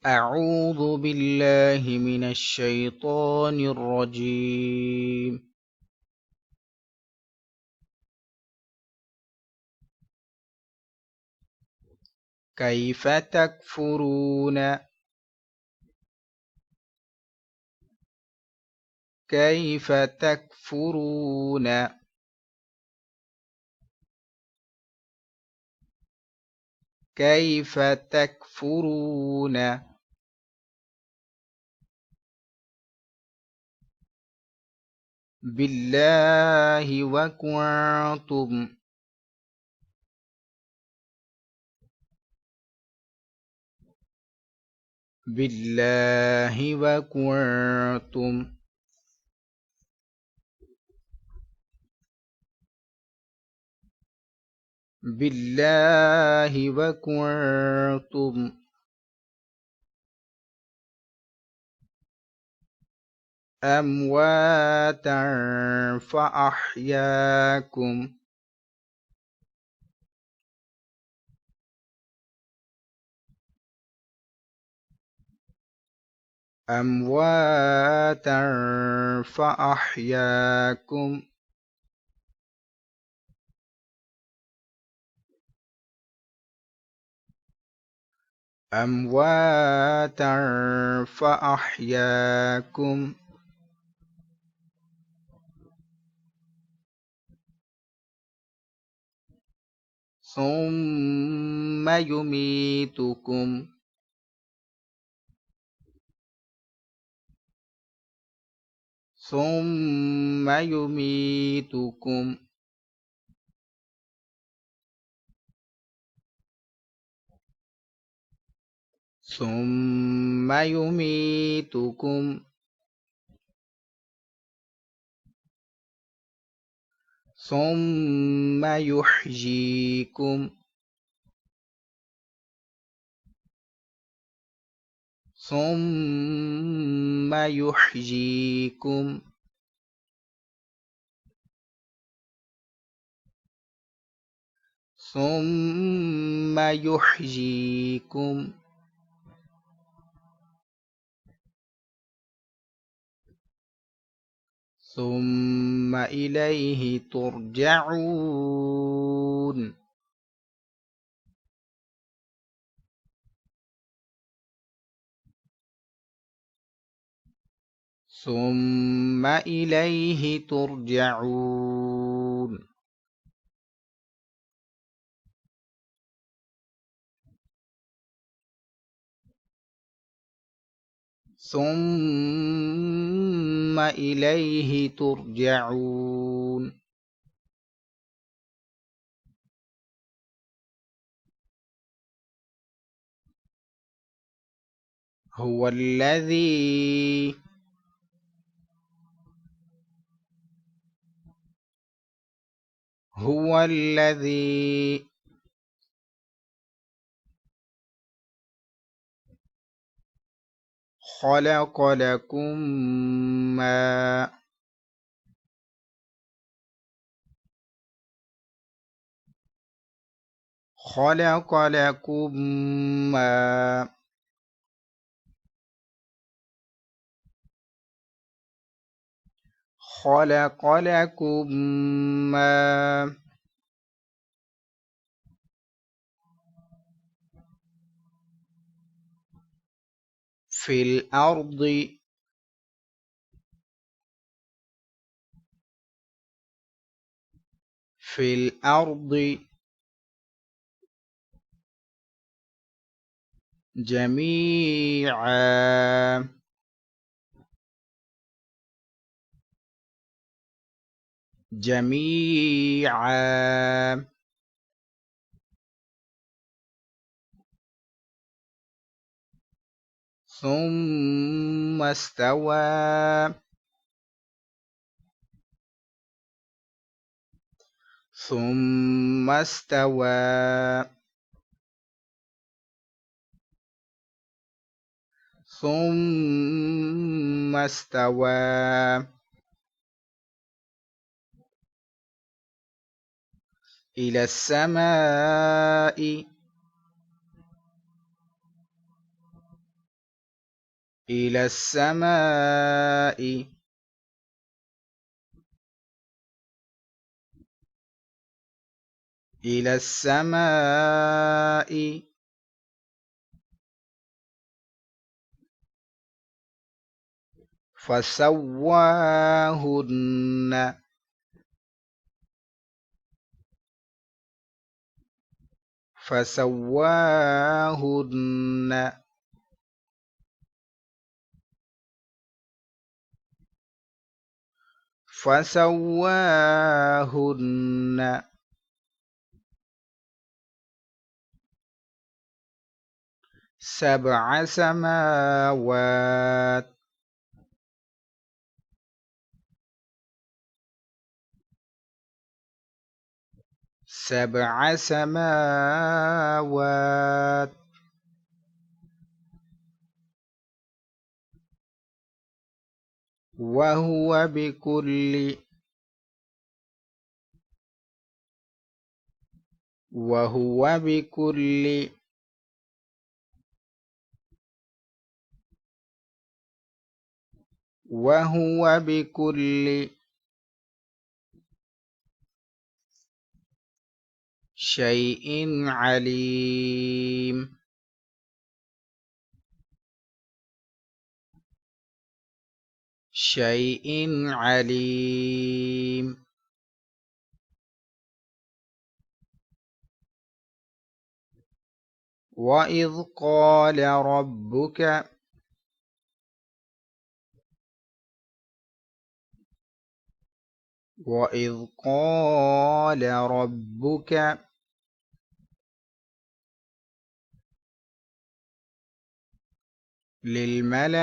أعوذ بالله من الشيطان الرجيم. كيف تكفرون كيف تكفرون كيف تكفرون بالله وكنتم بالله وكنتم بالله وكنتم أمواتا فأحياكم أمواتا فأحياكم أمواتا فأحياكم ثم يميتكم ثم يميتكم ثم يميتكم ثم يحييكم ثم يحييكم ثم يحييكم ثم إليه ترجعون ثم إليه ترجعون ثم إليه ترجعون هو الذي هو الذي خلق لكم ما خلق لكم ما خلق لكم ما في الأرض في الأرض جميعا جميعا ثم استوى ثم استوى ثم استوى إلى السماء إلى السماء إلى السماء فسواهن فسواهن فسواهن سبع سماوات سبع سماوات وهو بكل وهو بكل وهو بكل شيء عليم شيء عليم وإذ قال ربك وإذ قال ربك للملائكة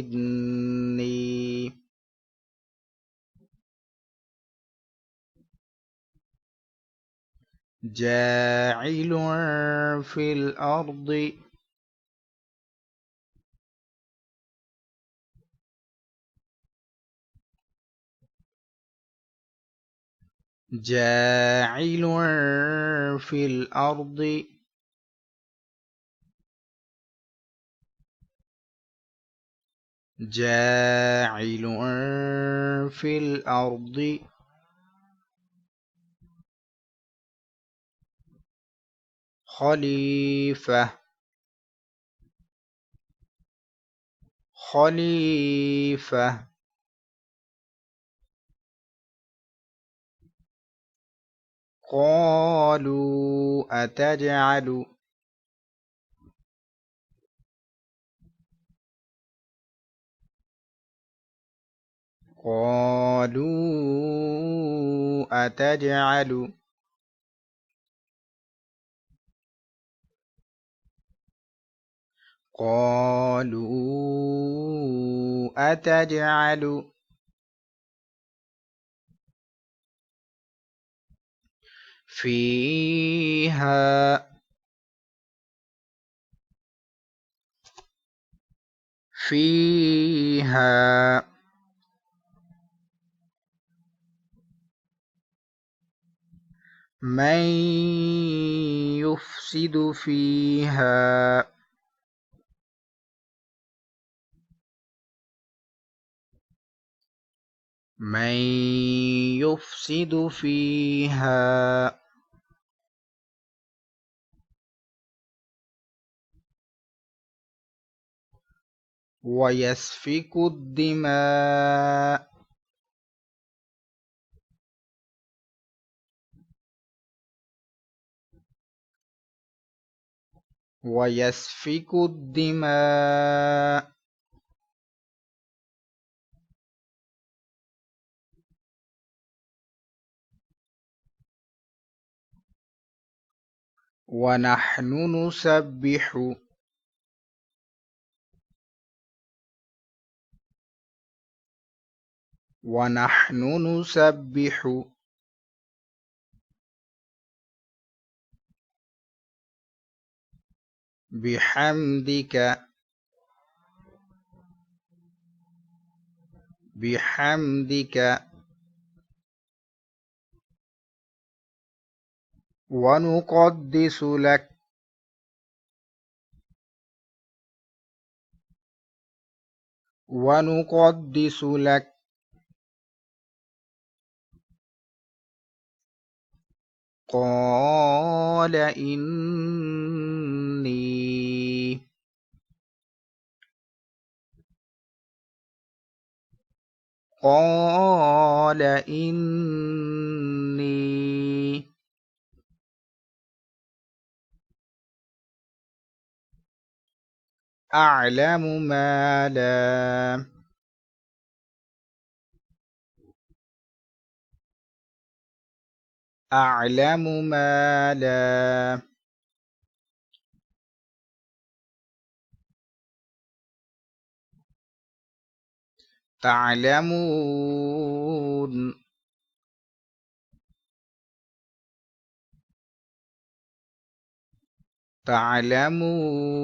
إني جاعل في الأرض جاعل في الأرض جاعل في الأرض خليفة خليفة قالوا أتجعل قالوا أتجعل قالوا أتجعل فيها فيها من يفسد فيها من يفسد فيها ويسفك الدماء ويسفك الدماء ونحن نسبح ونحن نسبح بحمدك ونقدس لك قال إني أعلم ما لا تعلمون تعلمون